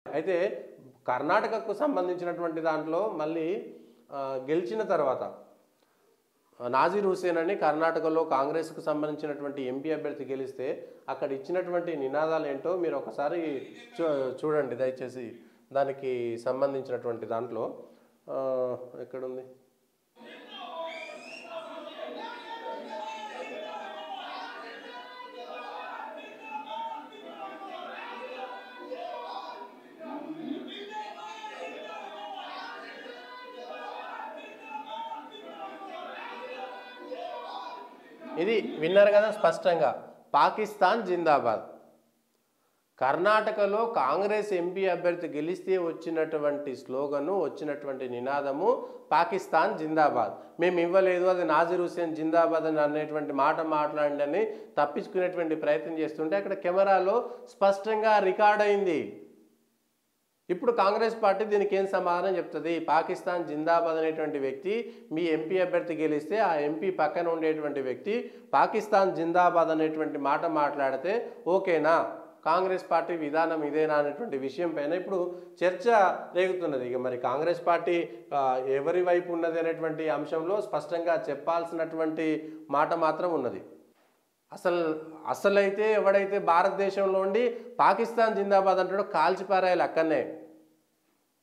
అయితే కర్ణాటకకు సంబంధించినటువంటి దాంట్లో మళ్ళీ గెలిచిన తర్వాత నాజీర్ హుసేన్ అని కర్ణాటకలో కాంగ్రెస్కు సంబంధించినటువంటి ఎంపీ అభ్యర్థి గెలిస్తే అక్కడ ఇచ్చినటువంటి నినాదాలు ఏంటో మీరు ఒకసారి చూడండి దయచేసి. దానికి సంబంధించినటువంటి దాంట్లో ఎక్కడుంది, ఇది విన్నారు కదా స్పష్టంగా, పాకిస్తాన్ జిందాబాద్. కర్ణాటకలో కాంగ్రెస్ ఎంపీ అభ్యర్థి గెలిస్తే వచ్చినటువంటి స్లోగను, వచ్చినటువంటి నినాదము పాకిస్తాన్ జిందాబాద్. మేము ఇవ్వలేదు, అది నాజీర్ హుసేన్ జిందాబాద్ అని అనేటువంటి మాట మాట్లాడండి అని తప్పించుకునేటువంటి ప్రయత్నం చేస్తుంటే అక్కడ కెమెరాలో స్పష్టంగా రికార్డ్ అయింది. ఇప్పుడు కాంగ్రెస్ పార్టీ దీనికి ఏం సమాధానం చెప్తుంది? పాకిస్తాన్ జిందాబాద్ అనేటువంటి వ్యక్తి మీ ఎంపీ అభ్యర్థి గెలిస్తే ఆ ఎంపీ పక్కన ఉండేటువంటి వ్యక్తి పాకిస్తాన్ జిందాబాద్ అనేటువంటి మాట మాట్లాడితే ఓకేనా, కాంగ్రెస్ పార్టీ విధానం ఇదేనా అనేటువంటి విషయం పైన ఇప్పుడు చర్చ రేగుతున్నది. ఇక మరి కాంగ్రెస్ పార్టీ ఎవరి వైపు ఉన్నది అనేటువంటి అంశంలో స్పష్టంగా చెప్పాల్సినటువంటి మాట మాత్రం ఉన్నది. అసలైతే ఎవడైతే భారతదేశంలో ఉండి పాకిస్తాన్ జిందాబాద్ అంటాడో కాల్చిపారాయాలి అక్కడనే.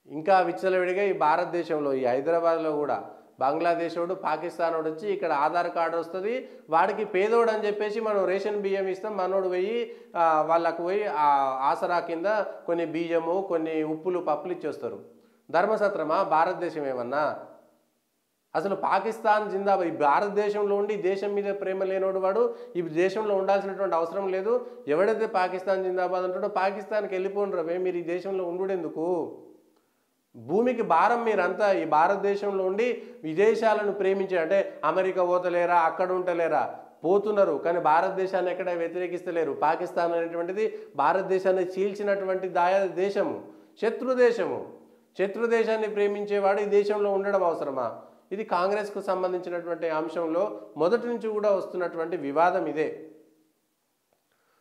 ఇంకా విచ్చలవిడిగా ఈ భారతదేశంలో ఈ హైదరాబాద్లో కూడా బంగ్లాదేశోడు పాకిస్తానోడు వచ్చి ఇక్కడ ఆధార్ కార్డు వస్తుంది, వాడికి పేదోడు అని చెప్పేసి మనం రేషన్ బియ్యం ఇస్తాం, మనోడు పోయి వాళ్ళకు పోయి ఆసరా కింద కొన్ని బియ్యము కొన్ని ఉప్పులు పప్పులు ఇచ్చేస్తారు. ధర్మసత్రమా భారతదేశం ఏమన్నా? అసలు పాకిస్తాన్ జిందాబాద్, ఈ భారతదేశంలో ఉండి దేశం మీద ప్రేమ లేనోడు వాడు ఈ దేశంలో ఉండాల్సినటువంటి అవసరం లేదు. ఎవడైతే పాకిస్తాన్ జిందాబాద్ అంటాడో పాకిస్తాన్కి వెళ్ళిపోండి రవే, మీరు ఈ దేశంలో ఉండుడెందుకు? భూమికి భారం మీరంతా. ఈ భారతదేశంలో ఉండి విదేశాలను ప్రేమించే, అంటే అమెరికా పోతలేరా, అక్కడ ఉంటలేరా, పోతున్నారు, కానీ భారతదేశాన్ని ఎక్కడ వ్యతిరేకిస్తలేరు. పాకిస్తాన్ అనేటువంటిది భారతదేశాన్ని చీల్చినటువంటి దేశము, శత్రుదేశము. శత్రుదేశాన్ని ప్రేమించేవాడు ఈ దేశంలో ఉండడం అవసరమా? ఇది కాంగ్రెస్కు సంబంధించినటువంటి అంశంలో మొదటి నుంచి కూడా వస్తున్నటువంటి వివాదం ఇదే.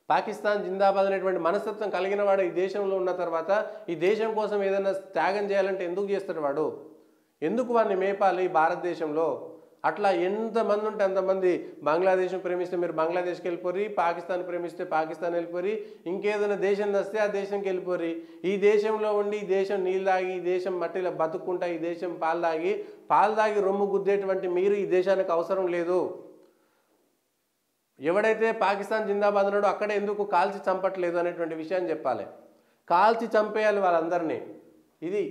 పాకిస్తాన్ జిందాబాద్ అనేటువంటి మనస్తత్వం కలిగిన వాడు ఈ దేశంలో ఉన్న తర్వాత ఈ దేశం కోసం ఏదైనా త్యాగం చేయాలంటే ఎందుకు చేస్తాడు వాడు? ఎందుకు వాడిని మేపాలి భారతదేశంలో? అట్లా ఎంతమంది ఉంటే అంతమంది. బంగ్లాదేశ్ ప్రేమిస్తే మీరు బంగ్లాదేశ్కి వెళ్ళిపోరి, పాకిస్తాన్ ప్రేమిస్తే పాకిస్తాన్ వెళ్ళిపోరి, ఇంకేదైనా దేశం వస్తే ఆ దేశంకి వెళ్ళిపోరి. ఈ దేశంలో ఉండి ఈ దేశం నీళ్ళు తాగి, ఈ దేశం మట్టిలో బతుక్కుంటా, ఈ దేశం పాలు తాగి రొమ్ము గుద్దేటువంటి మీరు ఈ దేశానికి అవసరం లేదు. ఎవడైతే పాకిస్తాన్ జిందాబాద్ అన్నాడో అక్కడే ఎందుకు కాల్చి చంపట్లేదు అనేటువంటి విషయాన్ని చెప్పాలి. కాల్చి చంపేయాలి వాళ్ళందరినీ. ఇది